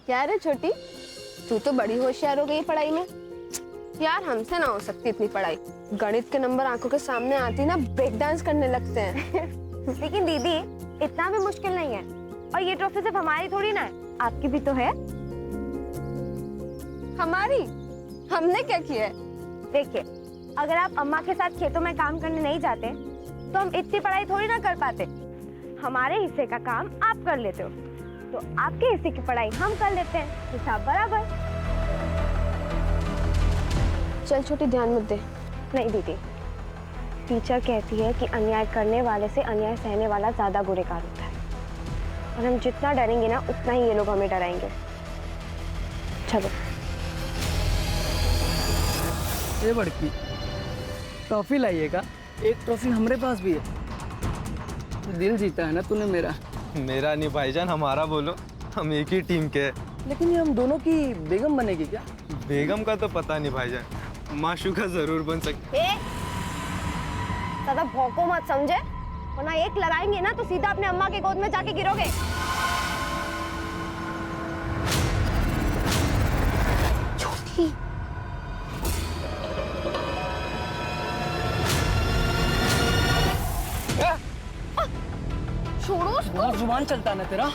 क्या रे छोटी, तू तो बड़ी होशियार हो गई पढ़ाई में। यार हमसे ना हो सकती इतनी पढ़ाई। गणित के नंबर आंखों के सामने आती ना ब्रेक डांस करने लगते हैं। लेकिन दीदी इतना भी मुश्किल नहीं है, और ये ट्रॉफी सिर्फ हमारी थोड़ी ना है, आपकी भी तो है। हमारी? हमने क्या किया है? देखिए, अगर आप अम्मा के साथ खेतों में काम करने नहीं जाते तो हम इतनी पढ़ाई थोड़ी ना कर पाते। हमारे हिस्से का काम आप कर लेते हो, तो आपके हिस्से की पढ़ाई हम कर लेते हैं, हिसाब बराबर। चल छोटी, ध्यान मत दे। नहीं दीदी, टीचर कहती है कि अन्याय करने वाले से अन्याय सहने वाला ज्यादा गुनहगार होता है, और हम जितना डरेंगे ना उतना ही ये लोग हमें डराएंगे। चलो। ये बड़की ट्रॉफी लाइएगा। एक ट्रॉफी हमारे पास भी है। दिल जीता है ना तूने मेरा। मेरा नहीं भाईजान, हमारा बोलो, हम एक ही टीम के हैं। लेकिन ये हम दोनों की बेगम बनेगी क्या? बेगम का तो पता नहीं भाईजान, माशूका जरूर बन सकती। ज्यादा भौंको मत समझे, वरना एक लगाएंगे ना तो सीधा अपने अम्मा के गोद में जाके गिरोगे। छोटी छोड़ो उसको। बहुत जुबान चलता है ना तेरा।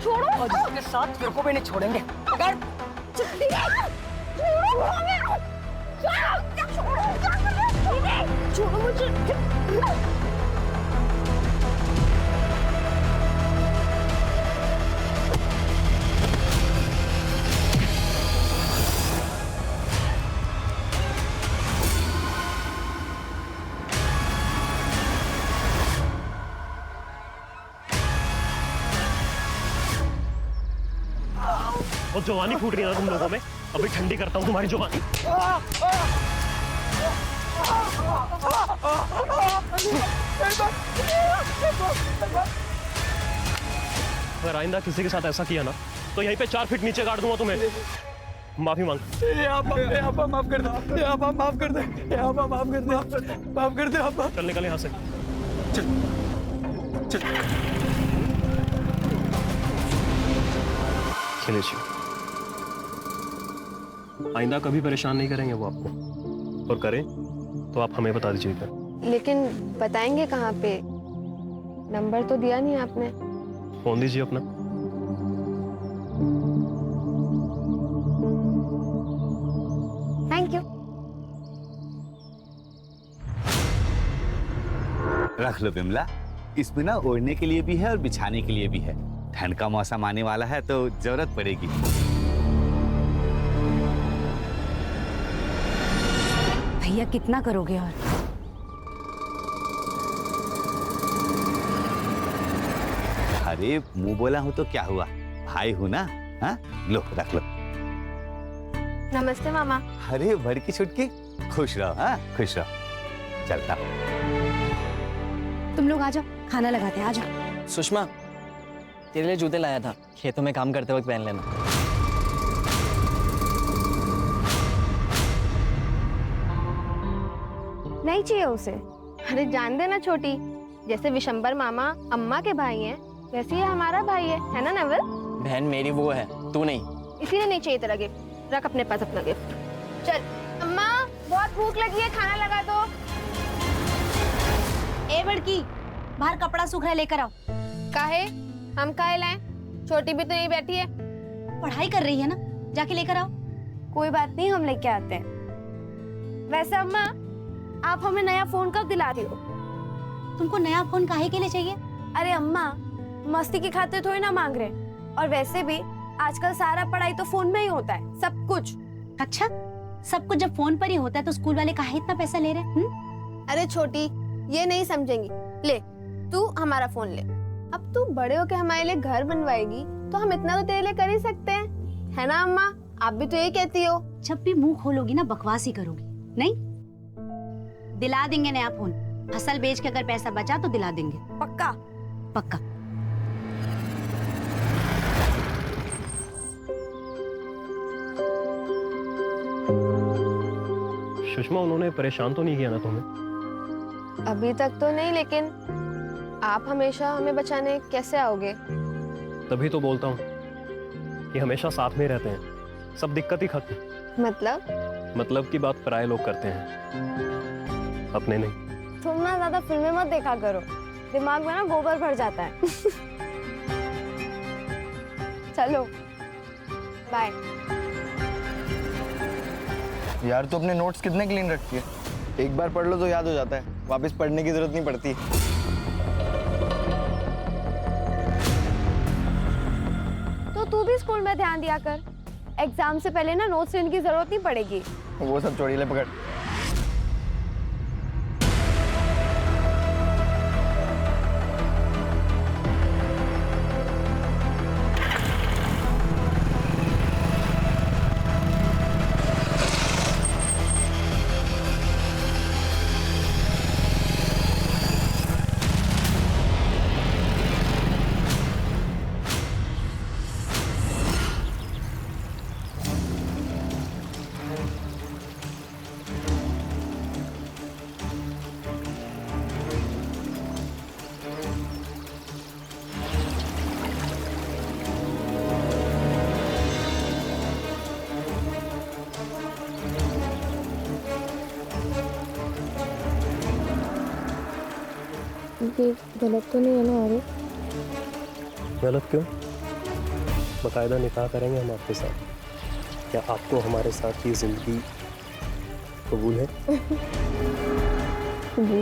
छोड़ो और जिसके साथ तेरे को भी नहीं छोड़ेंगे। अगर छोड़ो मुझे। और जवानी फूट रही है ना तुम लोगों में। अभी ठंडी करता हूँ तुम्हारी जवानी। अगर आइंदा किसी के साथ ऐसा किया ना तो यहीं पे 4 फीट नीचे गाड़ दूंगा तुम्हें। माफी मांग। माफ कर दे, माफ कर दे, माफ कर दे, माफ कर दे। चल निकल यहाँ से। खिलेश, आइंदा कभी परेशान नहीं करेंगे वो आपको, और करें तो आप हमें बता दीजिएगा। लेकिन बताएंगे कहाँ पे? नंबर तो दिया नहीं आपने। फोन दीजिए अपना। Thank you. रख लो बिमला, इसमें ना ओढ़ने के लिए भी है और बिछाने के लिए भी है। ठंड का मौसम आने वाला है तो जरूरत पड़ेगी। भैया कितना करोगे? और अरे मुंह बोला हूं तो क्या हुआ, भाई हूं ना। हाँ लो, रख लो। नमस्ते मामा। अरे बड़की छुटकी, खुश रहो। हाँ खुश रहो। चलता हूं। तुम लोग आ जाओ, खाना लगाते हैं। आ जाओ। सुषमा, तेरे लिए जूते लाया था, खेतों में काम करते वक्त पहन लेना। नहीं चाहिए उसे। अरे जान देना छोटी, जैसे विशंबर मामा अम्मा के भाई हैं, वैसे ही हमारा भाई है ना नवल? बहन मेरी वो है, तू नहीं। इसीलिए नहीं चाहिए तेरा गिफ्ट। रख अपने पास अपना गिफ्ट। चल अम्मा, बहुत भूख लगी है, खाना लगा दो। ए बड़की, बाहर कपड़ा सूख रहा है, लेकर आओ। काहे? हम काहे लाएं? छोटी भी तो यही बैठी है। पढ़ाई कर रही है ना, जाके लेकर आओ। कोई बात नहीं, हम लेके आते हैं। वैसे अम्मा, आप हमें नया फोन कब दिला रही हो? तुमको नया फोन काहे के लिए चाहिए? अरे अम्मा, मस्ती की खातिर थोड़ी ना मांग रहे, और वैसे भी आजकल सारा पढ़ाई तो फोन में ही होता है, सब कुछ। अच्छा, सब कुछ जब फोन पर ही होता है तो स्कूल वाले काहे इतना पैसा ले रहे हैं? अरे छोटी, ये नहीं समझेंगी। ले, तू हमारा फोन ले। अब तू बड़े होके हमारे लिए घर बनवाएगी तो हम इतना तो तेरे लिए कर ही सकते हैं, है ना अम्मा? आप भी तो यही कहती हो। जब भी मुंह खोलोगी ना बकवास ही करोगी। नहीं, दिला देंगे नया फोन। फसल बेच के अगर पैसा बचा तो दिला देंगे। पक्का? पक्का। सुषमा, उन्होंने परेशान तो नहीं किया ना तुम्हें? अभी तक तो नहीं, लेकिन आप हमेशा हमें बचाने कैसे आओगे? तभी तो बोलता हूँ, कि हमेशा साथ में रहते हैं, सब दिक्कत ही खत्म। मतलब की बात पराये लोग करते हैं, अपने नहीं। तुम ना ज्यादा फिल्में मत देखा करो, दिमाग में ना गोबर भर जाता है। चलो बाय। यार तू अपने नोट्स कितने क्लीन रखती है? एक बार पढ़ लो तो याद हो जाता है, वापस पढ़ने की जरूरत नहीं पड़ती। तो तू भी स्कूल में ध्यान दिया कर, एग्जाम से पहले ना नोट्स लेने की जरूरत नहीं पड़ेगी। वो सब छोड़ी, ले पकड़। ये गलत तो नहीं है ना आरिफ? गलत क्यों? बाकायदा निकाह करेंगे हम आपके साथ। क्या आपको हमारे साथ की जिंदगी कबूल है? जी।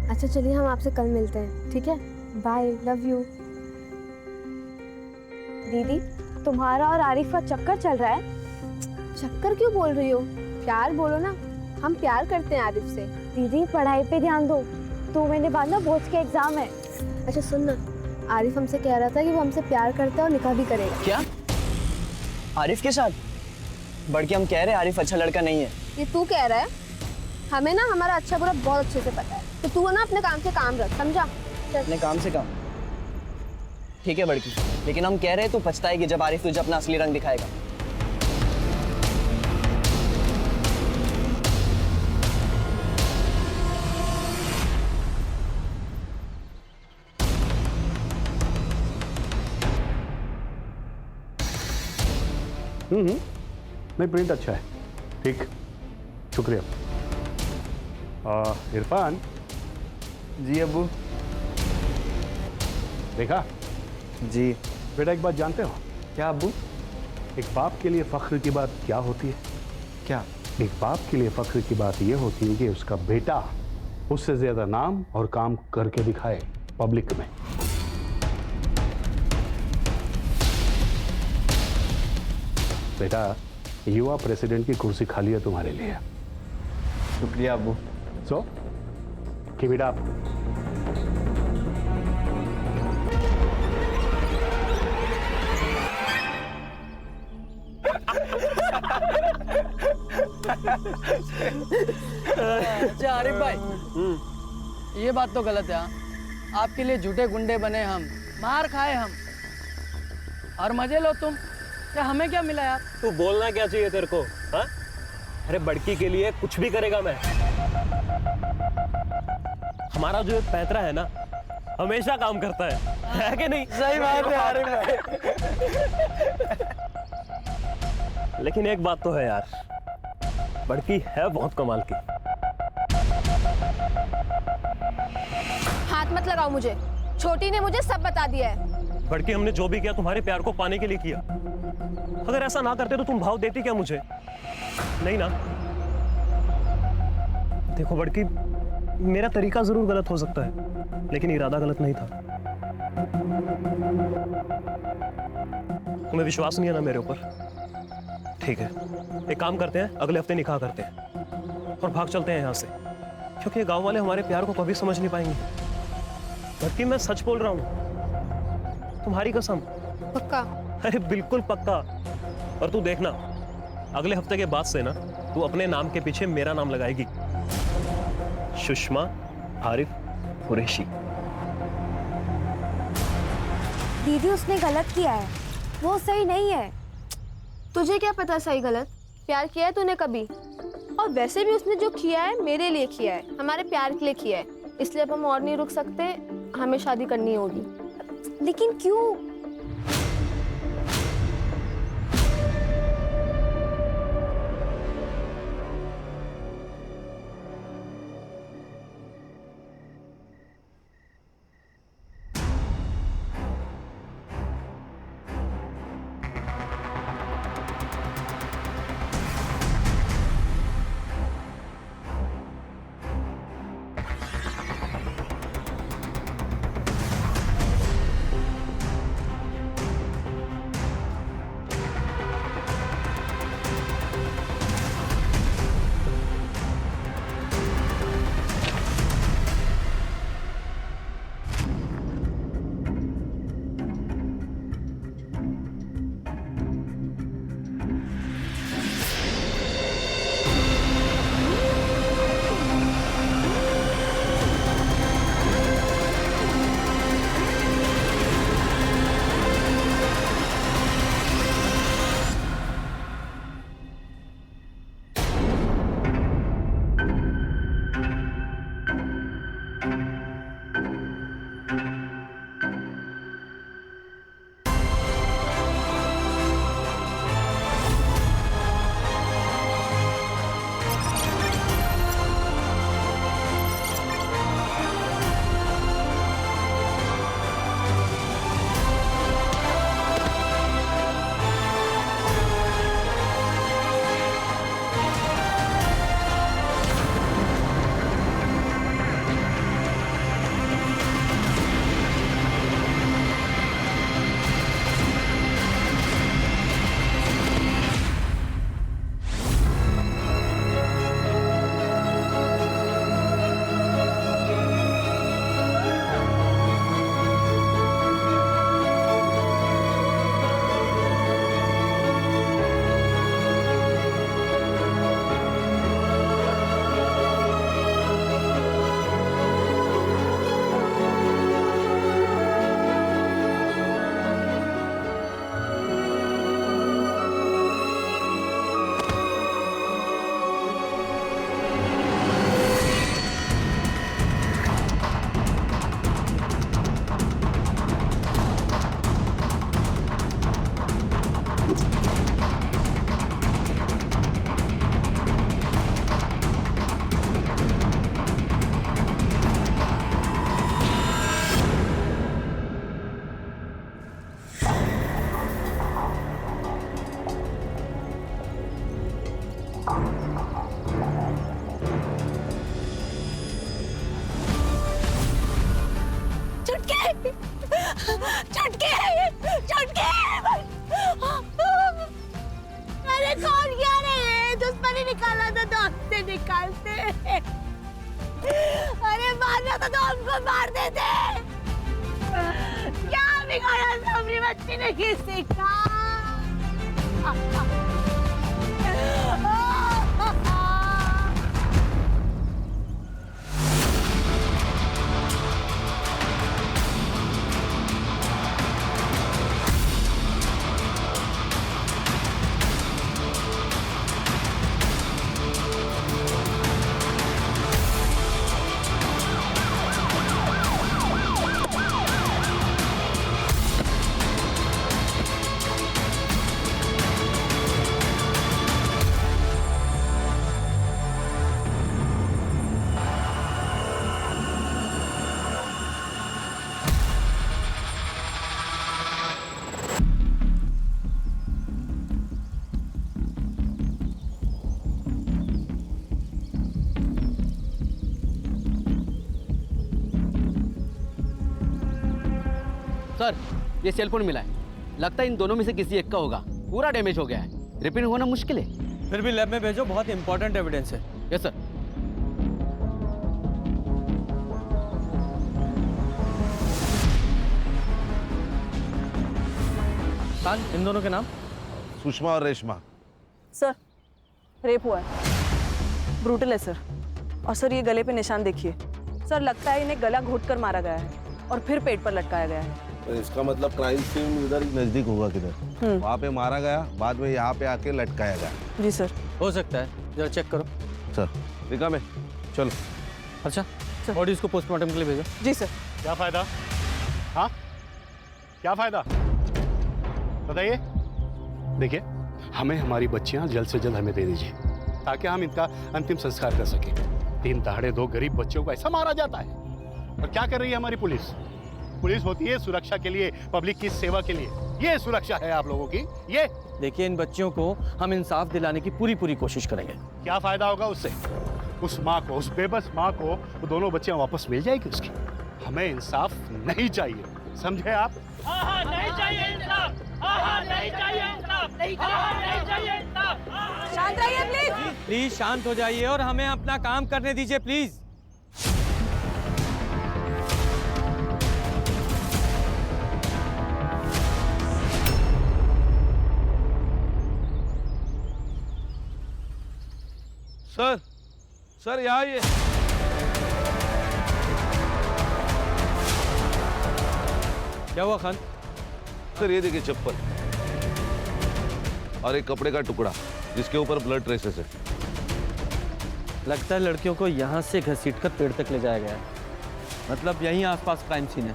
अच्छा चलिए, हम आपसे कल मिलते हैं, ठीक है? Bye, love you. दीदी, तुम्हारा और आरिफ का चक्कर चल रहा है। चक्कर क्यों बोल रही हो? प्यार बोलो ना, हम प्यार करते हैं आरिफ से। दीदी पढ़ाई पे ध्यान दो, 2 महीने बाद ना बोर्ड के एग्जाम है। अच्छा सुन ना, आरिफ हमसे कह रहा था कि वो हमसे प्यार करता है और निकाह भी करेगा। क्या? आरिफ के साथ? बड़के हम कह रहे हैं आरिफ अच्छा लड़का नहीं है। ये तू कह रहा है? हमें ना हमारा अच्छा बुरा बहुत अच्छे से पता है, तो तू ना अपने काम से काम रख, समझा? अपने काम से काम? ठीक है बड़की, लेकिन हम कह रहे हैं तू पछताएगी जब आरिफ तुझे अपना असली रंग दिखाएगा। नहीं, प्रिंट अच्छा है, ठीक, शुक्रिया। इरफान। जी अब्बू। देखा? जी। बेटा एक बात जानते हो? क्या अब्बू? एक बाप के लिए फख्र की बात क्या होती है? क्या? एक बाप के लिए फख्र की बात यह होती है कि उसका बेटा उससे ज्यादा नाम और काम करके दिखाए पब्लिक में। बेटा, युवा प्रेसिडेंट की कुर्सी खाली है तुम्हारे लिए। शुक्रिया अब्बू। So keep it up. अच्छा आरिफ भाई, ये बात तो गलत है। हाँ, आपके लिए झूठे गुंडे बने हम, मार खाए हम, और मजे लो तुम। क्या हमें क्या मिला यार? तू बोलना क्या चाहिए तेरे को? हाँ? अरे बड़की के लिए कुछ भी करेगा मैं। हमारा जो पैतरा है ना, हमेशा काम करता है कि नहीं? सही बात है आरिफ भाई। लेकिन एक बात तो है यार, बड़की है बहुत कमाल की। हाथ मत लगाओ मुझे, छोटी ने मुझे सब बता दिया है। बड़की, हमने जो भी किया तुम्हारे प्यार को पाने के लिए किया। अगर ऐसा ना करते तो तुम भाव देती क्या मुझे? नहीं ना? देखो बड़की, मेरा तरीका जरूर गलत हो सकता है, लेकिन इरादा गलत नहीं था। तुम्हें विश्वास नहीं है ना मेरे ऊपर? ठीक है, एक काम करते हैं, अगले हफ्ते निकाह करते हैं और भाग चलते हैं यहाँ से, क्योंकि गांव वाले हमारे प्यार को कभी समझ नहीं पाएंगे। बल्कि मैं सच बोल रहा हूँ, तुम्हारी कसम। पक्का? अरे बिल्कुल पक्का। और तू देखना, अगले हफ्ते के बाद से ना तू अपने नाम के पीछे मेरा नाम लगाएगी, सुषमा आरिफ कुरैशी। दीदी उसने गलत किया है, वो सही नहीं है। तुझे क्या पता सही गलत? प्यार किया है तूने कभी? और वैसे भी उसने जो किया है मेरे लिए किया है, हमारे प्यार के लिए किया है। इसलिए अब हम और नहीं रुक सकते, हमें शादी करनी होगी। लेकिन क्यों? चुटकी चुटकी अरे कौन क्या रहे दुश्मनी निकाला तो दौड़ से निकालते अरे मारना तो दौड़ को मार देते क्या बिगाड़ा सबरी बच्ची ने किसी का सर, ये सेल फोन मिला है। लगता है इन दोनों में से किसी एक का होगा। पूरा डैमेज हो गया है। रिपेयर होना मुश्किल है। फिर भी लैब में भेजो, बहुत इंपॉर्टेंट एविडेंस है। Yes sir. खान, इन दोनों के नाम? सुषमा और रेशमा। सर, रेप हुआ है। ब्रूटल है सर। और सर ये गले पे निशान देखिए। सर लगता है इन्हें गला घोट कर मारा गया है और फिर पेट पर लटकाया गया है। तो इसका मतलब क्राइम सीन उधर नजदीक होगा किधर? वहाँ पे मारा गया, बाद में यहाँ पे आके लटकाया गया। जी सर। हो सकता है, जरा चेक करो। सर, निकाह में चलो। अच्छा बॉडी इसको पोस्टमार्टम के लिए भेजो। जी सर। क्या फायदा? हाँ, क्या फायदा बताइए। देखिए, हमें हमारी बच्चियां जल्द से जल्द हमें दे दीजिए ताकि हम इनका अंतिम संस्कार कर सकें। 3 दहाड़े 2 गरीब बच्चों को ऐसा मारा जाता है। और क्या कर रही है हमारी पुलिस? पुलिस होती है सुरक्षा के लिए, पब्लिक की सेवा के लिए। ये सुरक्षा है आप लोगों की। ये देखिए, इन बच्चियों को हम इंसाफ दिलाने की पूरी कोशिश करेंगे। क्या फायदा होगा उससे? उस माँ को, उस बेबस माँ को वो दोनों बच्चियां वापस मिल जाएगी उसकी। हमें इंसाफ नहीं चाहिए, समझे आप? नहीं चाहिए इंसाफ, नहीं चाहिए इंसाफ, नहीं चाहिए इंसाफ। शांत रहिए प्लीज। प्लीज शांत हो जाइए और हमें अपना काम करने दीजिए प्लीज। सर, सर यहाँ आइए। क्या हुआ खान? सर ये देखिए चप्पल और एक कपड़े का टुकड़ा जिसके ऊपर ब्लड ट्रेसेस है। लगता है लड़कियों को यहाँ से घसीटकर पेड़ तक ले जाया गया है। मतलब यहीं आसपास क्राइम सीन है।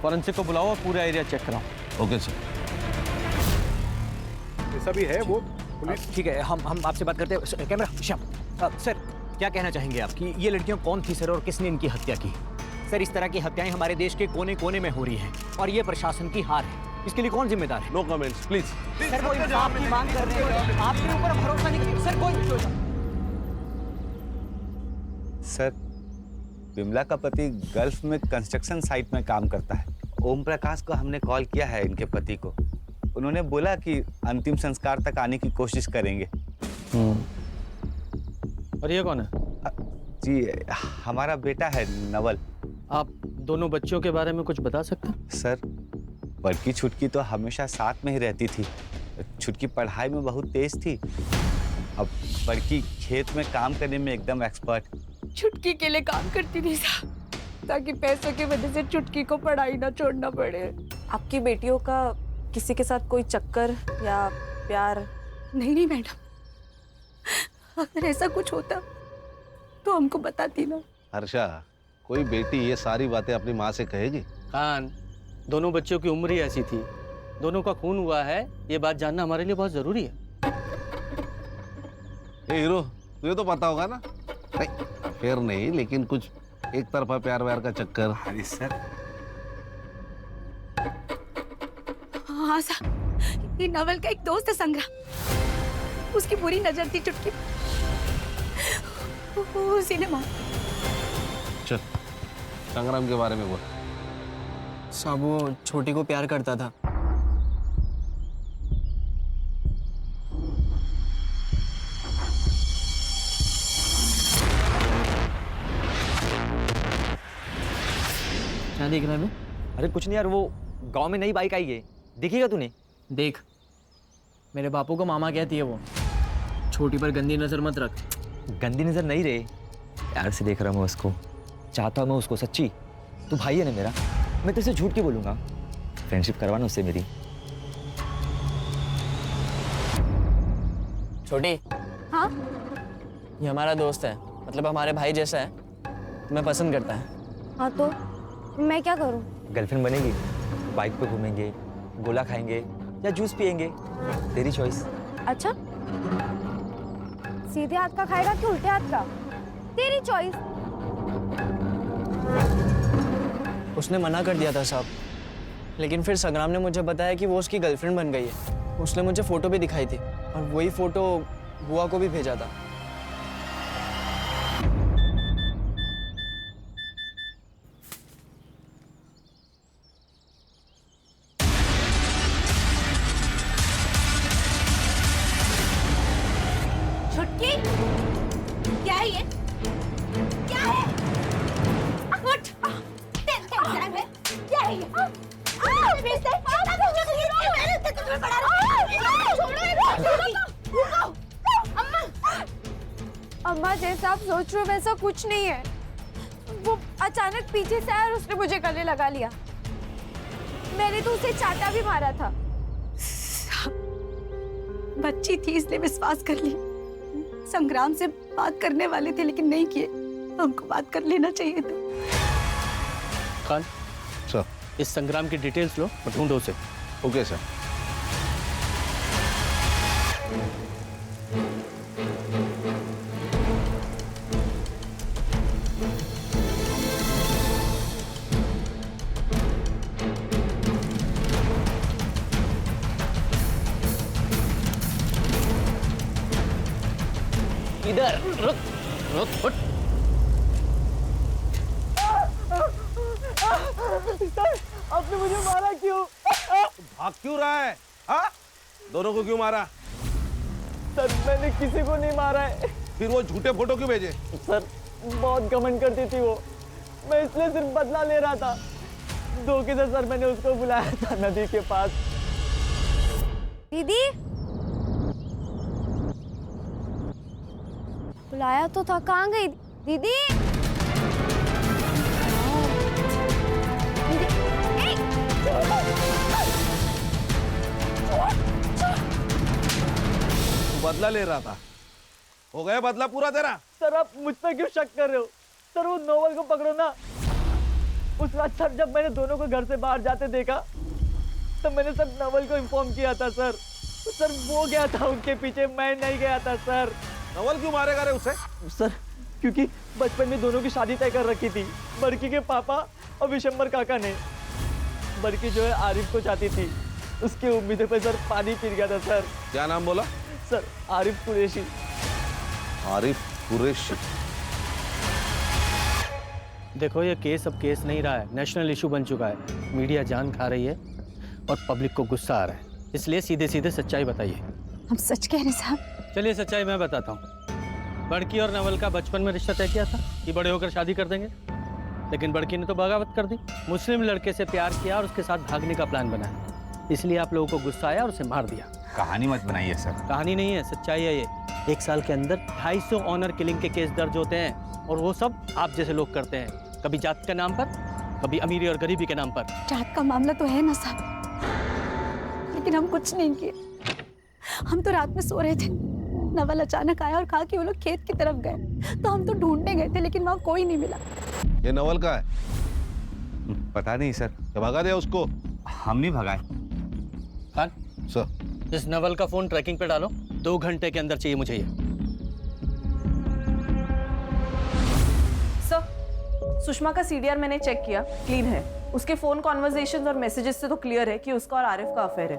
फॉरेंसिक को बुलाओ और पूरा एरिया चेक कराओ। Okay sir. जैसा भी है वो पुलिस। ठीक है, हम आपसे बात करते हैं। कैमरा श्याम। सर क्या कहना चाहेंगे आप कि ये लड़कियां कौन थी सर और किसने इनकी हत्या की? सर इस तरह की हत्याएं हमारे देश के कोने कोने में हो रही हैं और ये प्रशासन की हार है। इसके लिए कौन जिम्मेदार है? No comments please. सर वो इंसाफ की मांग कर रहे हैं, आपके ऊपर भरोसा नहीं। सर कोई सर, विमला का पति गल्फ में कंस्ट्रक्शन साइट में काम करता है। ओम प्रकाश को हमने कॉल किया है इनके पति को। उन्होंने बोला कि अंतिम संस्कार तक आने की कोशिश करेंगे। और ये कौन है? जी, हमारा बेटा है नवल। आप दोनों बच्चियों के बारे में कुछ बता सकते हैं? सर, बड़की छुटकी तो हमेशा साथ में ही रहती थी। छुटकी पढ़ाई में बहुत तेज थी। अब बड़की खेत में काम करने में एकदम एक्सपर्ट। छुटकी के लिए काम करती थी साहब, ताकि पैसों की वजह से छुटकी को पढ़ाई ना छोड़ना पड़े। आपकी बेटियों का किसी के साथ कोई चक्कर या प्यार? नहीं मैडम, अगर ऐसा कुछ होता तो हमको बताती ना। हर्षा, कोई बेटी ये सारी बातें अपनी माँ से कहेगी? खान, दोनों बच्चों की उम्र ही ऐसी थी, दोनों का खून हुआ है, ये बात जानना हमारे लिए बहुत जरूरी है। ए हीरो, तुझे तो पता होगा ना? नहीं, अफेयर नहीं, लेकिन कुछ एक तरफा प्यार व्यार का चक्कर। अरे सर, हाँ साहब, ये नवल का एक दोस्त है संग्राम, उसकी बुरी नजर थी छुटकी, उसी ने मार। चल, संग्राम के बारे में बोल। साहब वो छोटी को प्यार करता था। क्या देख रहा है मैं? अरे कुछ नहीं यार, वो गांव में नई बाइक आई है, देखिएगा तूने? देख, मेरे बापू को मामा कहती है वो। छोटी पर गंदी नजर मत रख। गंदी नजर नहीं रे, प्यार से देख रहा हूँ मैं उसको, चाहता हूँ मैं उसको। सच्ची, तू भाई है ना मेरा, मैं तुझसे झूठ क्यों बोलूँगा? फ्रेंडशिप करवाना उससे मेरी। छोटी, हाँ, ये हमारा दोस्त है, मतलब हमारे भाई जैसा है, तुम्हें पसंद करता है। हाँ तो मैं क्या करूँ? गर्लफ्रेंड बनेगी, बाइक पे घूमेंगे, गोला खाएंगे या जूस पियेंगे, तेरी चॉइस। अच्छा, सीधे हाथ का खाएगा कि उल्टे हाथ का? तेरी चॉइस। उसने मना कर दिया था साहब, लेकिन फिर संग्राम ने मुझे बताया कि वो उसकी गर्लफ्रेंड बन गई है। उसने मुझे फोटो भी दिखाई थी और वही फोटो बुआ को भी भेजा था। छुटकी, क्या है ये? क्या है? उठ! क्या है ये? अम्मा, जैसा आप सोच रहे हो वैसा कुछ नहीं है। वो अचानक पीछे से आया और उसने मुझे गले लगा लिया। मैंने तो उसे चाटा भी मारा था। बच्ची थी इसलिए विश्वास कर ली। संग्राम से बात करने वाले थे लेकिन नहीं किए। हमको बात कर लेना चाहिए था। खान सर। इस संग्राम की डिटेल्स लो और ढूंढो उसे। Okay sir. इधर रुक रुक उठ। आपने मुझे मारा क्यों? भाग क्यों रहा है? हाँ? दोनों को क्यों मारा? सर मैंने किसी को नहीं मारा है। फिर वो झूठे फोटो क्यों भेजे? सर बहुत घमंड करती थी वो, मैं इसलिए सिर्फ बदला ले रहा था। धोखे से सर मैंने उसको बुलाया था नदी के पास। दीदी बुलाया तो था, कहाँ गई दीदी? बदला ले रहा था, हो गया बदला पूरा तेरा? सर आप मुझ पर क्यों शक कर रहे हो? सर वो नोवेल को पकड़ो ना। उस रात सर जब मैंने दोनों को घर से बाहर जाते देखा तब मैंने सर नोवेल को इन्फॉर्म किया था सर। सर वो गया था उनके पीछे, मैं नहीं गया था सर। नवल क्यों मारेगा रे उसे? सर क्योंकि बचपन में दोनों की शादी तय कर रखी थी, बड़की के पापा और विशंबर काका ने। बड़की जो है आरिफ को चाहती थी, उसकी उम्मीदों पे सर पानी फिर गया था सर। क्या नाम बोला? सर आरिफ कुरैशी। आरिफ कुरैशी। देखो ये केस अब केस नहीं रहा है, नेशनल इशू बन चुका है। मीडिया जान खा रही है और पब्लिक को गुस्सा आ रहा है, इसलिए सीधे सीधे सच्चाई बताइए। हम सच कह रहे साहब। चलिए सच्चाई मैं बताता हूँ। बड़की और नवल का बचपन में रिश्ता तय किया था कि बड़े होकर शादी कर देंगे, लेकिन बड़की ने तो बगावत कर दी। मुस्लिम लड़के से प्यार किया और उसके साथ भागने का प्लान बनाया, इसलिए आप लोगों को गुस्सा आया और उसे मार दिया। कहानी मत बनाइए सर। कहानी नहीं है, सच्चाई है ये। 1 साल के अंदर 250 ऑनर किलिंग के केस दर्ज होते हैं और वो सब आप जैसे लोग करते हैं, कभी जात के नाम पर, कभी अमीरी और गरीबी के नाम पर। जात का मामला तो है ना साहब, लेकिन हम कुछ नहीं किए। हम तो रात में सो रहे थे, नवल अचानक आया और कहा कि वो लोग खेत की तरफ गए, तो हम तो ढूंढने गए थे लेकिन वहाँ कोई नहीं मिला। ये नवल का है? पता नहीं सर। क्या भगा दिया उसको? हम नहीं भगाए। खान सर। इस नवल का फोन ट्रैकिंग पे डालो, 2 घंटे के अंदर चाहिए मुझे ये। सर सुषमा का सीडीआर मैंने चेक किया, क्लीन है। उसके फोन कॉन्वर्सेशंस और मैसेजेस से तो क्लियर है कि उसका और आरिफ का अफेयर है।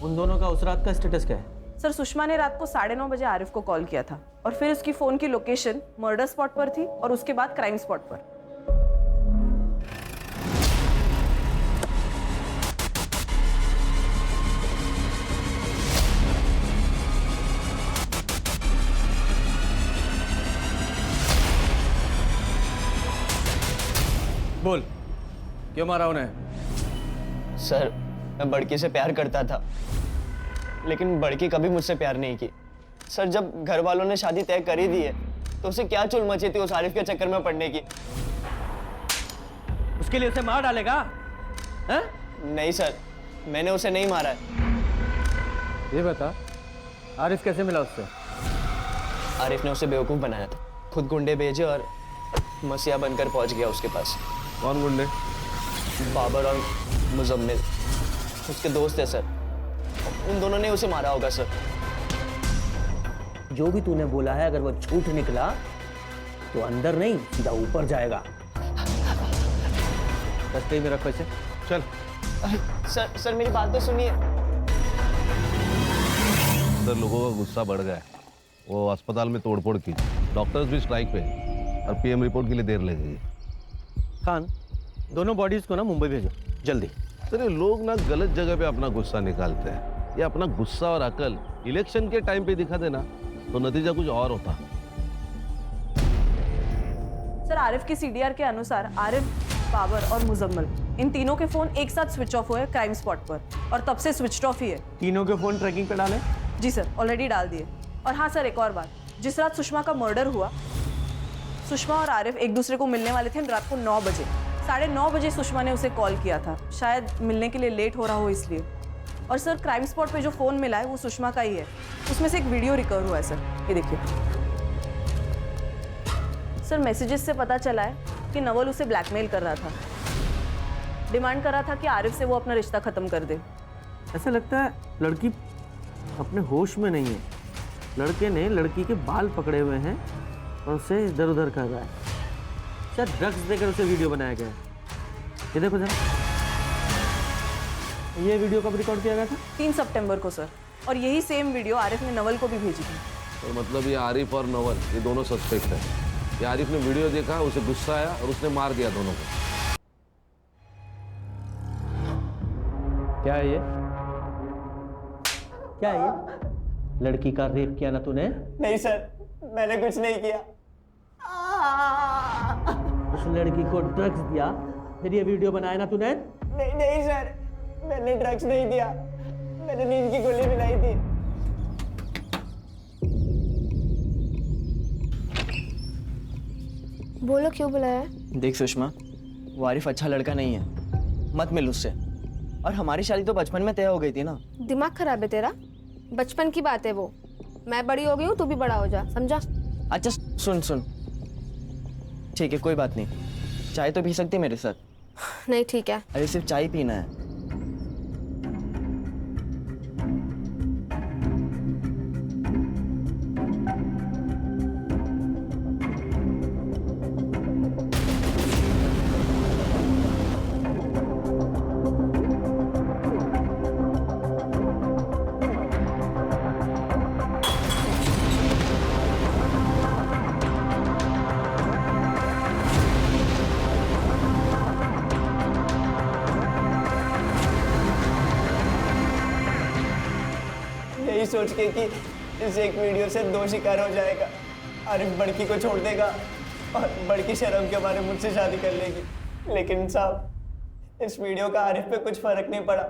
उन दोनों का उस रात का स्टेटस क्या है? सर सुषमा ने रात को 9:30 बजे आरिफ को कॉल किया था और फिर उसकी फोन की लोकेशन मर्डर स्पॉट पर थी और उसके बाद क्राइम स्पॉट पर। बोल, क्यों मारा उन्हें? सर मैं बड़की से प्यार करता था, लेकिन बड़की कभी मुझसे प्यार नहीं की। सर जब घर वालों ने शादी तय कर ही दी है तो उसे क्या चुल मची थी उस आरिफ के चक्कर में पड़ने की। उसके लिए उसे मार डालेगा? हैं? नहीं सर, मैंने उसे नहीं मारा है। ये बता, आरिफ कैसे मिला उससे? आरिफ ने उसे बेवकूफ़ बनाया था, खुद गुंडे भेजे और मसीहा बनकर पहुंच गया उसके पास। कौन गुंडे? बाबर और मुजम्मिल उसके दोस्त है सर, उन दोनों ने उसे मारा होगा सर। जो भी तूने बोला है अगर वो झूठ निकला तो अंदर नहीं सीधा ऊपर जाएगा। रास्ते में रखो इसे, चल। सर मेरी बात तो सुनिए। उधर लोगों का गुस्सा बढ़ गया है, वो अस्पताल में तोड़फोड़ की, डॉक्टर्स भी स्ट्राइक पे और पीएम रिपोर्ट के लिए देर लगेगी। खान, दोनों बॉडीज को ना मुंबई भेजो जल्दी। अरे लोग ना गलत जगह पे अपना गुस्सा निकालते हैं। ये अपना गुस्सा और अकल इलेक्शन के टाइम पे दिखा देना तो नतीजा कुछ और होता। सर आरिफ की सीडीआर के अनुसार आरिफ, बाबर और मुजम्मिल इन तीनों के फोन एक साथ स्विच ऑफ हुए क्राइम स्पॉट पर और तब से स्विच ऑफ ही है। तीनों के फोन ट्रैकिंग पे डालें? जी सर, ऑलरेडी डाल दिए। और हाँ सर, एक और बात, जिस रात सुषमा का मर्डर हुआ, सुषमा और आरिफ एक दूसरे को मिलने वाले थे रात को 9 बजे। 9:30 बजे सुषमा ने उसे कॉल किया था, शायद मिलने के लिए लेट हो रहा हो इसलिए। और सर क्राइम स्पॉट पे जो फ़ोन मिला है वो सुषमा का ही है, उसमें से एक वीडियो रिकवर हुआ है सर, ये देखिए। सर मैसेजेस से पता चला है कि नवल उसे ब्लैकमेल कर रहा था, डिमांड कर रहा था कि आरिफ से वो अपना रिश्ता खत्म कर दे। ऐसा लगता है लड़की अपने होश में नहीं है। लड़के ने लड़की के बाल पकड़े हुए हैं और उसे इधर उधर कर रहा है। शायद ड्रग्स देकर उसे वीडियो बनाया गया है। ये देखो जरा, ये वीडियो कब रिकॉर्ड किया गया था? 3 सितंबर को सर, और यही सेम वीडियो आरिफ ने नवल को भी भेजी थी। तो मतलब ये आरिफ और नवल ये दोनों सस्पेक्ट है। ये आरिफ ने वीडियो देखा, उसे गुस्सा आया और उसने मार दिया दोनों को। क्या है ये? क्या है ये? लड़की का रेप किया ना तूने? नहीं सर, मैंने कुछ नहीं किया। उस लड़की को ड्रग्स दिया, फिर ये वीडियो बनाया ना तूने? नहीं सर, मैंने ड्रग्स नहीं दिया, मैंने नींद की गोली मिलाई थी। बोलो क्यों बुलाया है? देख सुषमा, वो आरिफ अच्छा लड़का नहीं है, मत मिल उससे। और हमारी शादी तो बचपन में तय हो गई थी ना। दिमाग खराब है तेरा? बचपन की बात है वो। मैं बड़ी हो गई हूँ, तू भी बड़ा हो जा, समझा? अच्छा सुन, ठीक है कोई बात नहीं, चाय तो पी सकती मेरे साथ? नहीं ठीक है। अरे सिर्फ चाय पीना है। यही सोच के कि इस एक वीडियो से 2 शिकार हो जाएगा, आरिफ बड़की को छोड़ देगा और बड़की शर्म के मारे मुझसे शादी कर लेगी। लेकिन साहब, इस वीडियो का आरिफ पे कुछ फर्क नहीं पड़ा।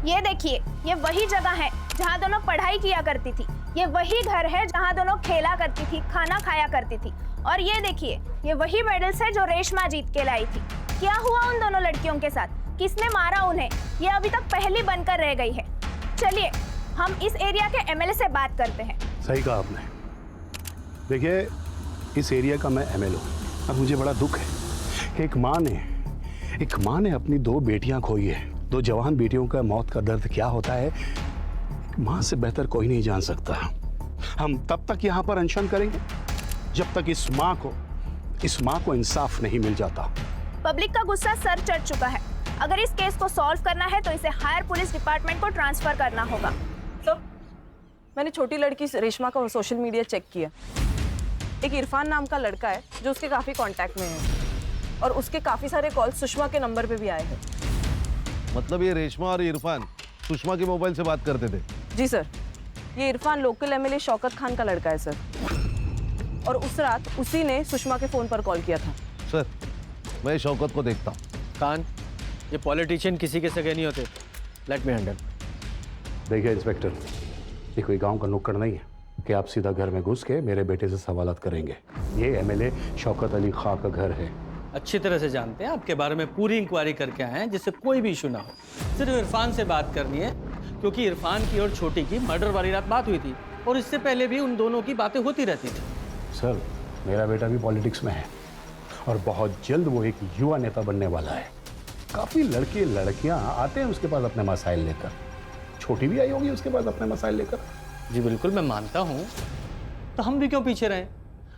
ये देखिए, ये वही जगह है जहाँ दोनों पढ़ाई किया करती थी। ये वही घर है जहाँ दोनों खेला करती थी, खाना खाया करती थी। और ये देखिए, ये वही मेडल्स है जो रेशमा जीत के लाई थी। क्या हुआ उन दोनों लड़कियों के साथ? किसने मारा उन्हें? ये अभी तक पहेली बनकर रह गई है। चलिए हम इस एरिया के एमएलए से बात करते हैं। सही कहा आपने। देखिए, इस एरिया का मैं एमएलए हूँ और मुझे बड़ा दुख है कि एक माँ ने अपनी 2 बेटियां खोई है। 2 जवान बेटियों का मौत का दर्द क्या होता है, माँ से बेहतर कोई नहीं जान सकता। हम तब तक यहाँ पर अनशन करेंगे जब तक इस माँ को इंसाफ नहीं मिल जाता। पब्लिक का गुस्सा सर चढ़ चुका है। अगर इस केस को सॉल्व करना है तो इसे हायर पुलिस डिपार्टमेंट को ट्रांसफर करना होगा। तो मैंने छोटी लड़की रेशमा का सोशल मीडिया चेक किया। एक इरफान नाम का लड़का है जो उसके काफी कांटेक्ट में है और उसके काफी सारे कॉल सुषमा के नंबर पे भी आए हैं। मतलब ये रेशमा और इरफान सुषमा के मोबाइल से बात करते थे? जी सर, ये इरफान लोकल एमएलए शौकत खान का लड़का है सर, और उस रात उसी ने सुषमा के फोन पर कॉल किया था। सर, मैं शौकत को देखता हूँ। खान, ये पॉलिटिशियन किसी के सगे नहीं होते। Let me handle. देखिए इंस्पेक्टर, ये कोई गांव का नुक्कड़ नहीं है कि आप सीधा घर में घुस के मेरे बेटे से सवालात करेंगे। ये एमएलए शौकत अली खां का घर है। अच्छी तरह से जानते हैं, आपके बारे में पूरी इंक्वायरी करके आए हैं जिससे कोई भी इशू ना हो। सिर्फ इरफान से बात करनी है क्योंकि इरफान की और छोटी की मर्डर वाली रात बात हुई थी और इससे पहले भी उन दोनों की बातें होती रहती थी। सर, मेरा बेटा भी पॉलिटिक्स में है और बहुत जल्द वो एक युवा नेता बनने वाला है। काफ़ी लड़के लड़कियां आते हैं उसके पास अपने मसाइल लेकर। छोटी भी आई होगी उसके पास अपने मसाइल लेकर। जी बिल्कुल, मैं मानता हूँ। तो हम भी क्यों पीछे रहें?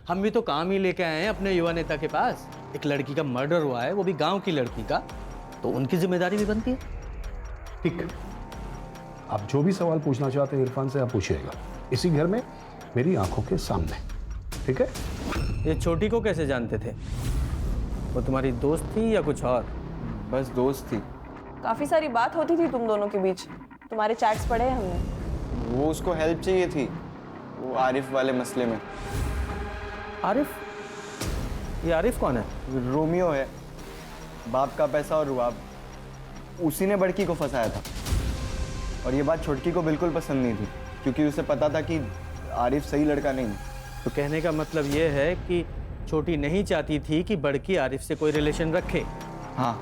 हम भी तो काम ही लेके आए हैं अपने युवा नेता के पास। एक लड़की का मर्डर हुआ है, वो भी गांव की लड़की का, तो उनकी जिम्मेदारी भी बनती है। ठीक, आप जो भी सवाल पूछना चाहते हैं इरफान से आप पूछिएगा, इसी घर में मेरी आंखों के सामने। ठीक है? ये छोटी को कैसे जानते थे? वो तुम्हारी दोस्त थी या कुछ और? बस दोस्त थी। काफी सारी बात होती थी तुम दोनों के बीच, तुम्हारे चैट्स पढ़े हैं हमने। वो उसको हेल्प चाहिए थी, वो आरिफ वाले मसले में। आरिफ? ये आरिफ कौन है? रोमियो है, बाप का पैसा और रुआब, उसी ने बड़की को फंसाया था। और ये बात छोटकी को बिल्कुल पसंद नहीं थी क्योंकि उसे पता था कि आरिफ सही लड़का नहीं है। तो कहने का मतलब ये है कि छोटी नहीं चाहती थी कि बड़की आरिफ से कोई रिलेशन रखे। हाँ,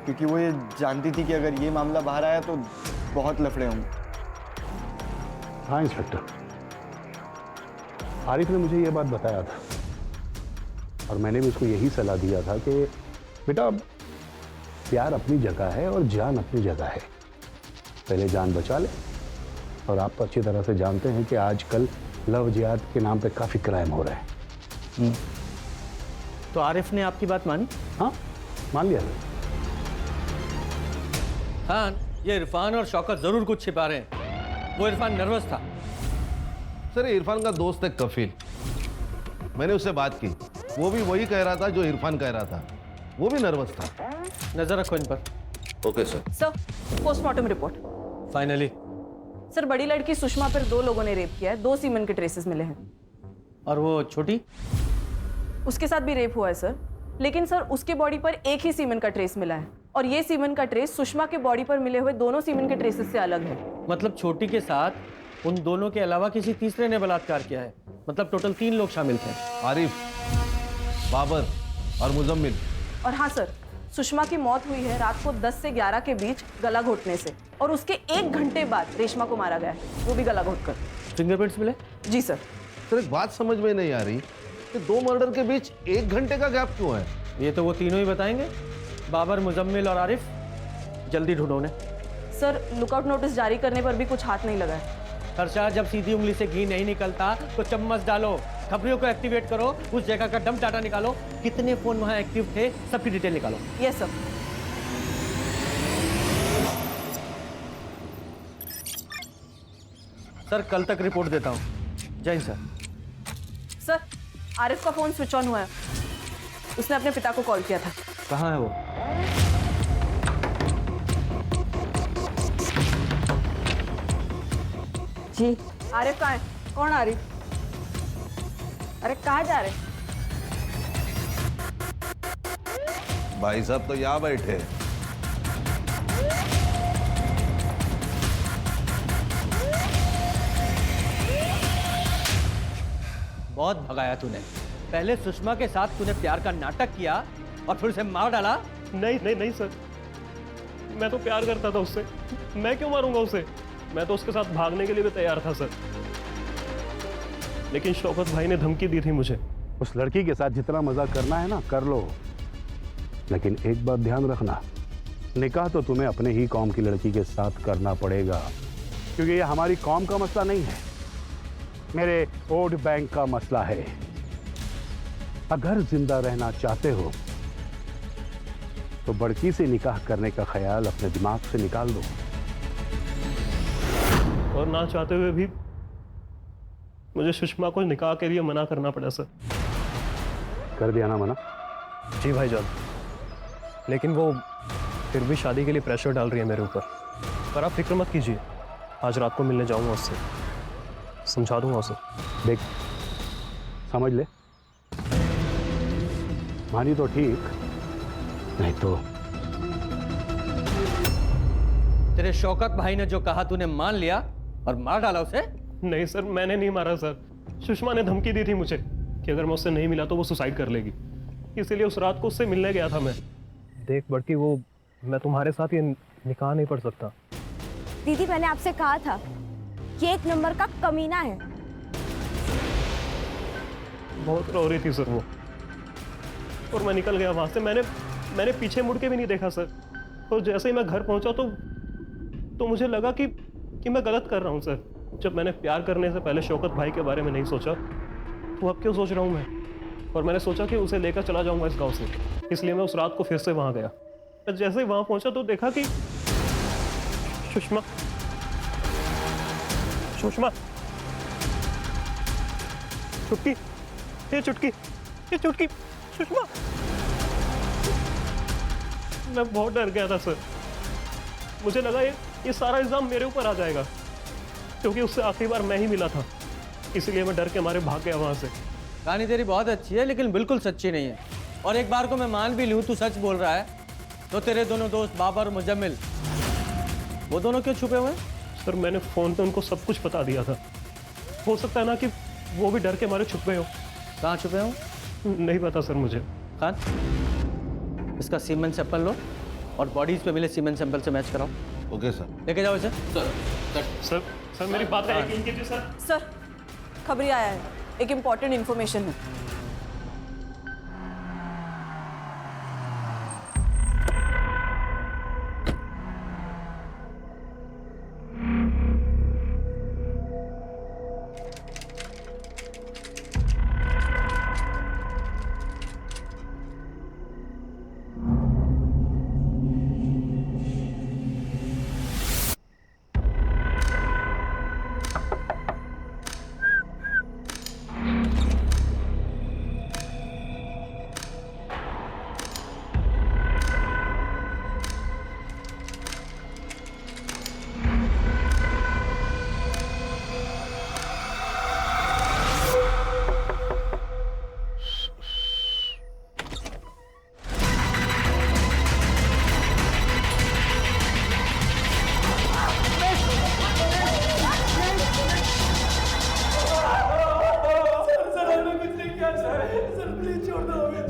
क्योंकि वो ये जानती थी कि अगर ये मामला बाहर आया तो बहुत लफड़े होंगे। हाँ इंस्पेक्टर, आरिफ ने मुझे ये बात बताया था और मैंने भी उसको यही सलाह दिया था कि बेटा प्यार अपनी जगह है और जान अपनी जगह है, पहले जान बचा ले। और आप तो अच्छी तरह से जानते हैं कि आजकल लव जिहाद के नाम पे काफ़ी क्राइम हो रहे हैं। तो आरिफ ने आपकी बात मानी? हाँ मान लिया। खान, ये इरफान और शौकत जरूर कुछ छिपा रहे हैं। वो इरफान नर्वस था। सर ये इरफान का दोस्त है कफील, मैंने उससे बात की, वो भी वही कह रहा था जो इरफान कह रहा था, वो भी नर्वस था। नजर रखो इन पर। Okay sir. Sir, postmortem report. Finally sir, बड़ी लड़की सुषमा पर 2 लोगों ने रेप किया है, 2 सीमेन के ट्रेसेस मिले हैं। और वो छोटी? उसके साथ भी रेप हुआ है सर, लेकिन सर उसके बॉडी पर एक ही सीमेन का ट्रेस मिला है और ये सीमेन का ट्रेस सुषमा के बॉडी पर मिले हुए दोनों सीमेन के ट्रेसेस से अलग है। मतलब छोटी के साथ उन दोनों के अलावा किसी तीसरे ने बलात्कार किया है। मतलब टोटल 3 लोग शामिल थे। आरिफ, बाबर और मुजम्मिल। और हाँ सर, सुषमा की मौत हुई है रात को 10 से 11 के बीच गला घोटने से और उसके 1 घंटे बाद रेशमा को मारा गया है, वो भी गला घोटकर। फिंगरप्रिंट्स मिले? जी सर। सर एक बात समझ में नहीं आ रही कि 2 मर्डर के बीच 1 घंटे का गैप क्यों है? ये तो वो तीनों ही बताएंगे, बाबर, मुजम्मिल और आरिफ। जल्दी ढूंढो उन्हें। सर, लुकआउट नोटिस जारी करने पर भी कुछ हाथ नहीं लगा है। खर्चा, जब सीधी उंगली से घी नहीं निकलता तो चम्मच डालो, खबरियों को एक्टिवेट करो, उस जगह का डंप डाटा निकालो, कितने फोन वहां एक्टिव थे सबकी डिटेल निकालो। Yes sir. सर कल तक रिपोर्ट देता हूँ। जय हिंद सर। सर, आरिफ का फोन स्विच ऑन हुआ है, उसने अपने पिता को कॉल किया था। कहाँ है वो? जी। आरिफ कहाँ है? कौन आरिफ? अरे कहाँ जा रहे? भाई साहब तो यहाँ बैठे हैं। बहुत भगाया तूने। पहले सुषमा के साथ तूने प्यार का नाटक किया और फिर उसे मार डाला। नहीं नहीं नहीं सर, मैं तो प्यार करता था उससे, मैं क्यों मारूंगा उसे? मैं तो उसके साथ भागने के लिए भी तैयार था सर, लेकिन शौकत भाई ने धमकी दी थी मुझे। उस लड़की के साथ जितना मजा करना है ना कर लो, लेकिन एक बात ध्यान रखना, निकाह तो तुम्हें अपने ही कौम की लड़की के साथ करना पड़ेगा, क्योंकि ये हमारी कौम का मसला नहीं है, मेरे वोट बैंक का मसला है। अगर जिंदा रहना चाहते हो तो बड़की से निकाह करने का ख्याल अपने दिमाग से निकाल दो। और ना चाहते हुए भी मुझे सुषमा को निकाह के लिए मना करना पड़ा सर। कर दिया ना मना? जी भाईजान, लेकिन वो फिर भी शादी के लिए प्रेशर डाल रही है मेरे ऊपर। पर आप फिक्र मत कीजिए, आज रात को मिलने जाऊंगा उससे, समझा दूंगा उसे। देख समझ ले, मानी तो ठीक, नहीं तो तेरे शौकत भाई ने जो कहा तूने मान लिया और मार डाला उसे? नहीं सर, मैंने नहीं मारा सर, सुषमा ने धमकी दी थी मुझे कि अगर मैं उससे नहीं मिला तो वो सुसाइड कर लेगी, इसीलिए उस रात को उससे मिलने गया था मैं। देख बड़की, वो मैं तुम्हारे साथ ये निकाह नहीं पढ़ सकता। दीदी, मैंने आपसे कहा था कि 1 नंबर का कमीना है। बहुत रो रही थी सर वो, और मैं निकल गया वहां से। मैंने पीछे मुड़ के भी नहीं देखा सर। और जैसे ही मैं घर पहुंचा तो मुझे लगा कि मैं गलत कर रहा हूं सर। जब मैंने प्यार करने से पहले शौकत भाई के बारे में नहीं सोचा तो अब क्यों सोच रहा हूं मैं? और मैंने सोचा कि उसे लेकर चला जाऊंगा इस गांव से, इसलिए मैं उस रात को फिर से वहां गया। जैसे ही वहां पहुंचा तो देखा कि सुषमा चुटकी सुषमा। मैं बहुत डर गया था सर, मुझे लगा ये सारा इल्जाम मेरे ऊपर आ जाएगा, क्योंकि उससे आखिरी बार मैं ही मिला था, इसलिए मैं डर के मारे भाग गया वहां से। कहानी तेरी बहुत अच्छी है लेकिन बिल्कुल सच्ची नहीं है। और एक बार को मैं मान भी लूं तू सच बोल रहा है, तो तेरे दोनों दोस्त बाबर और मुजम्मिल, वो दोनों क्यों छुपे हुए हैं? सर मैंने फोन पे उनको सब कुछ बता दिया था, हो सकता है ना कि वो भी डर के मारे छुप गए हो। कहाँ छुपे हो? नहीं पता सर मुझे। खान, इसका सीमेन सैंपल लो और बॉडीज पे मिले सीमेन सैंपल से मैच कराओ। Okay sir. लेके जाओ इसे। सर सर मेरी बात का यकीन कीजिए सर। सर खबरिया आया है, एक इम्पॉर्टेंट इन्फॉर्मेशन है।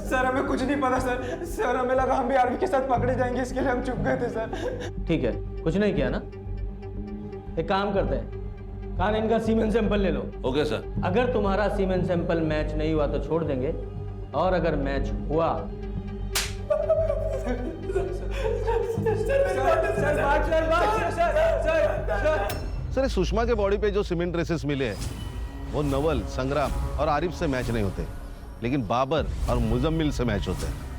सर हमें कुछ नहीं पता सर। सर हमें लगा हम भी आर्मी के साथ पकड़े जाएंगे, इसके लिए हम चुप गए थे सर। ठीक है, कुछ नहीं किया ना। एक काम करते हैं, कान इनका सीमेन सैंपल ले लो। Okay sir. अगर तुम्हारा सीमेन सैंपल मैच नहीं हुआ तो छोड़ देंगे, और अगर मैच हुआ सर, सुषमा के बॉडी पे जो सीमेंट ट्रेसेस मिले हैं वो नवल, संग्राम और आरिफ से मैच नहीं होते, लेकिन बाबर और मुजम्मिल से मैच होते हैं।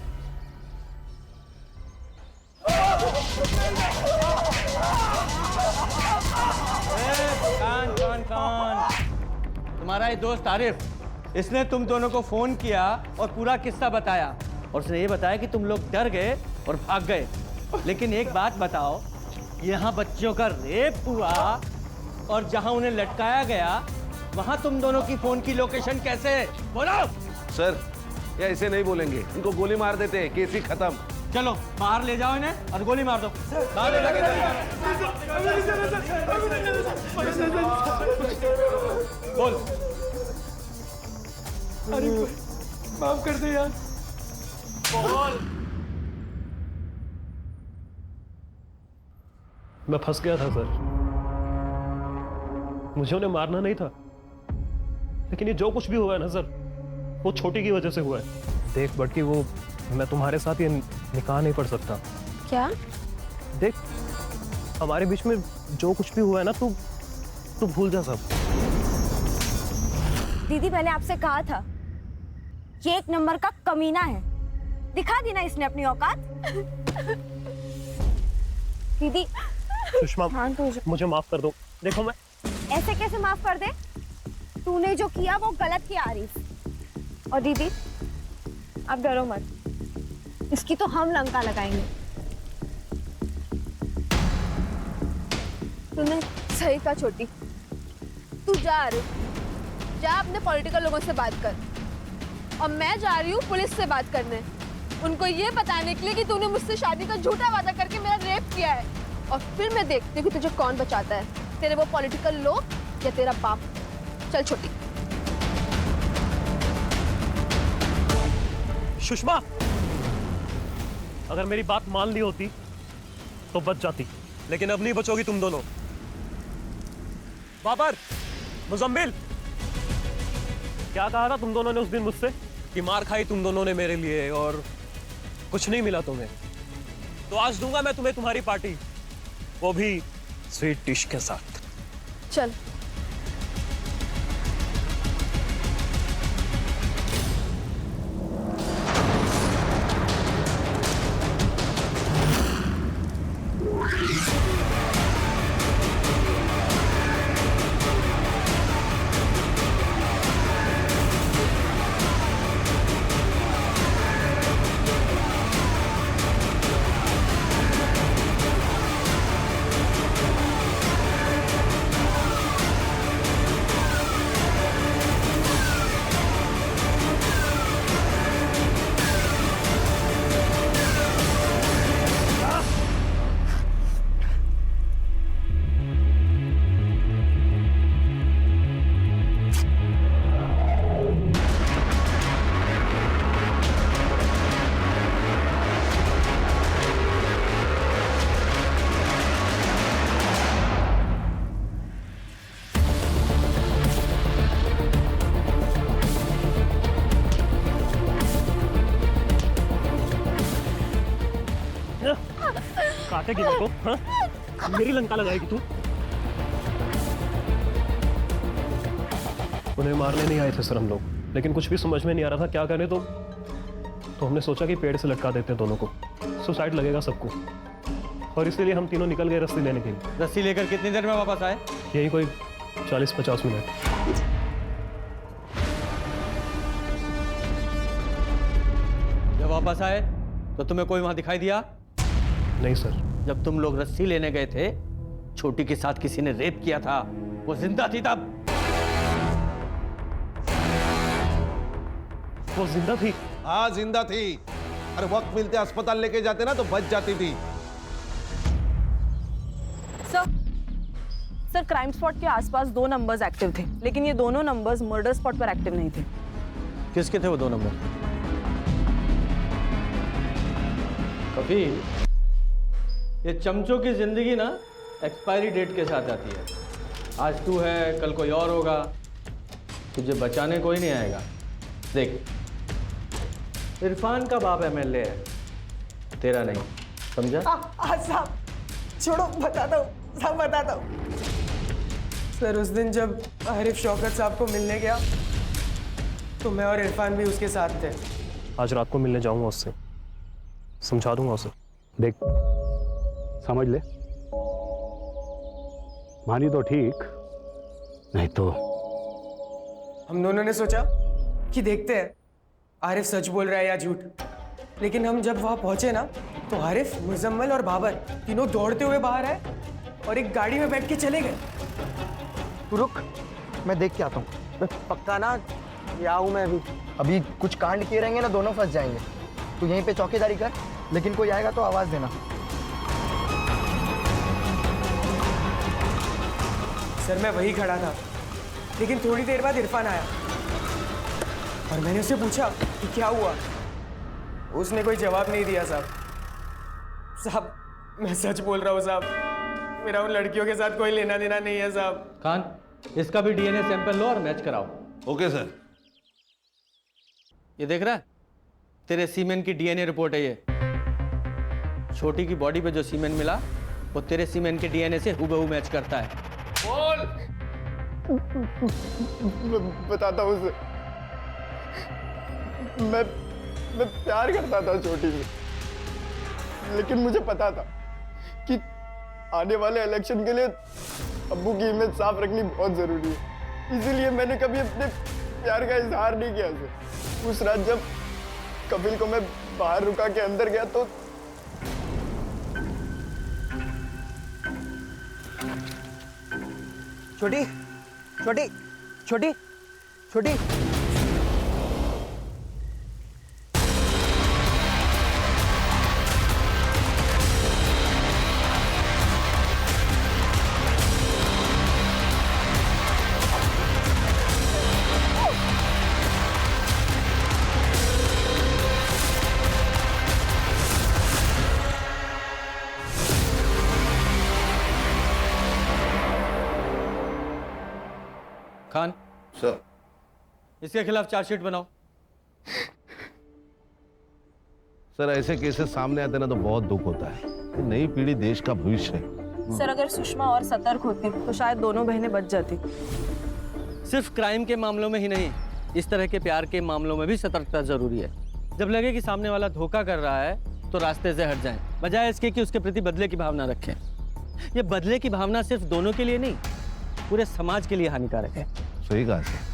तुम्हारा ये दोस्त आरिफ, इसने तुम दोनों को फोन किया और पूरा किस्सा बताया, और उसने ये बताया कि तुम लोग डर गए और भाग गए। लेकिन एक बात बताओ, यहाँ बच्चों का रेप हुआ और जहाँ उन्हें लटकाया गया वहाँ तुम दोनों की फोन की लोकेशन कैसे है? बोलो। सर ये ऐसे नहीं बोलेंगे, इनको गोली मार देते हैं, केस ही खत्म। चलो बाहर ले जाओ इन्हें और गोली मार दो। बाहर ले जाके बोल। अरे माफ कर दे यार। बोल। मैं फंस गया था सर, मुझे उन्हें मारना नहीं था, लेकिन ये जो कुछ भी हुआ है ना सर, वो छोटी की वजह से हुआ है। देख बटकी, वो मैं तुम्हारे साथ ये निकाह नहीं पढ़ सकता। क्या? देख हमारे बीच में जो कुछ भी हुआ है ना, तू भूल जा सब। दीदी मैंने आपसे कहा था, ये एक नंबर का कमीना है, दिखा दी ना इसने अपनी औकात। दीदी सुषमा, मुझे माफ कर दो। देखो मैं ऐसे कैसे माफ कर दे? तूने जो किया वो गलत किया आरिफ। और दीदी आप डरो मत, इसकी तो हम लंका लगाएंगे। तूने सही कहा छोटी। तू जा आरिफ, जा अपने पॉलिटिकल लोगों से बात कर, और मैं जा रही हूँ पुलिस से बात करने, उनको ये बताने के लिए कि तूने मुझसे शादी का झूठा वादा करके मेरा रेप किया है। और फिर मैं देखती हूँ कि तुझे कौन बचाता है, तेरे वो पॉलिटिकल लोग या तेरा बाप। चल छोटी। सुषमा, अगर मेरी बात मान ली होती तो बच जाती, लेकिन अब नहीं बचोगी तुम दोनों। बाबर, मुजम्मिल, क्या कहा था तुम दोनों ने उस दिन मुझसे कि मार खाई तुम दोनों ने मेरे लिए और कुछ नहीं मिला तुम्हें? तो आज दूंगा मैं तुम्हें तुम्हारी पार्टी, वो भी स्वीट डिश के साथ। चल। काटेगी मेरे को, हाँ? मेरी लंका लगाएगी तू? उन्हें मारने नहीं आए थे सर हम लोग, लेकिन कुछ भी समझ में नहीं आ रहा था क्या करें, तो हमने सोचा कि पेड़ से लटका देते हैं दोनों को, सुसाइड लगेगा सबको, और इसीलिए हम तीनों निकल गए रस्सी लेने के लिए। रस्सी लेकर कितनी देर में वापस आए? यही कोई 40-50 मिनट। जब वापस आए तो तुम्हें कोई वहां दिखाई दिया? नहीं सर। जब तुम लोग रस्सी लेने गए थे, छोटी के साथ किसी ने रेप किया था, वो जिंदा थी तब? वो जिंदा थी? हाँ जिंदा थी। अरे वक्त मिलते अस्पताल लेके जाते ना तो बच जाती थी। सर क्राइम स्पॉट के आसपास 2 नंबर्स एक्टिव थे, लेकिन ये दोनों नंबर्स मर्डर स्पॉट पर एक्टिव नहीं थे। किसके थे वो 2 नंबर? कफील, ये चमचों की जिंदगी ना एक्सपायरी डेट के साथ आती है। आज तू है, कल कोई और होगा, तुझे बचाने कोई नहीं आएगा। देख, इरफान का बाप एमएलए है, तेरा नहीं, समझा? साहब छोड़ो, बताता हूँ साहब, बताता हूँ। सर उस दिन जब आरिफ शौकत साहब को मिलने गया तो मैं और इरफान भी उसके साथ थे। आज रात को मिलने जाऊंगा उससे, समझा दूंगा उसे। देख, समझ ले, मानी तो ठीक, नहीं तो। हम दोनों ने सोचा कि देखते हैं आरिफ सच बोल रहा है या झूठ, लेकिन हम जब वहां पहुंचे ना तो आरिफ, मुजम्मल और बाबर तीनों दौड़ते हुए बाहर आए और एक गाड़ी में बैठ के चले गए। तू रुक, मैं देख के आता हूँ। पक्का ना? या हूँ मैं अभी कुछ कांड किए रहेंगे ना, दोनों फंस जाएंगे। तू यहीं पे चौकीदारी कर, लेकिन कोई आएगा तो आवाज देना। सर मैं वही खड़ा था, लेकिन थोड़ी देर बाद इरफान आया और मैंने उससे पूछा कि क्या हुआ। उसने कोई जवाब नहीं दिया। साहब मैं सच बोल रहा हूँ साहब, मेरा उन लड़कियों के साथ कोई लेना देना नहीं है साहब। खान, इसका भी डीएनए सैंपल लो और मैच कराओ। Okay sir. ये देख रहा है, तेरे सीमेन की डीएनए रिपोर्ट है ये। छोटी की बॉडी पे जो सीमेन मिला वो तेरे सीमेन के डीएनए से हूबहू मैच करता है। बोल। बताता हूँ उसे। मैं प्यार करता था छोटी से, लेकिन मुझे पता था कि आने वाले इलेक्शन के लिए अब्बू की इमेज साफ रखनी बहुत जरूरी है, इसीलिए मैंने कभी अपने प्यार का इजहार नहीं किया उसे। उस रात जब कपिल को मैं बाहर रुका के अंदर गया तो छोटी छोटी छोटी छोटी खान सर, इसके खिलाफ चार्जशीट बनाओ। सर ऐसे केसेस सामने आते ना तो बहुत दुख होता है। ये नई पीढ़ी देश का भविष्य है। सर अगर सुषमा और सतर्क होती तो शायद दोनों बहनें बच जाती। सिर्फ क्राइम के मामलों में ही नहीं, इस तरह के प्यार के मामलों में भी सतर्कता जरूरी है। जब लगे कि सामने वाला धोखा कर रहा है तो रास्ते से हट जाएं, बजाय इसके कि उसके प्रति बदले की भावना रखें। ये बदले की भावना सिर्फ दोनों के लिए नहीं, पूरे समाज के लिए हानिकारक है। सही कहा सर।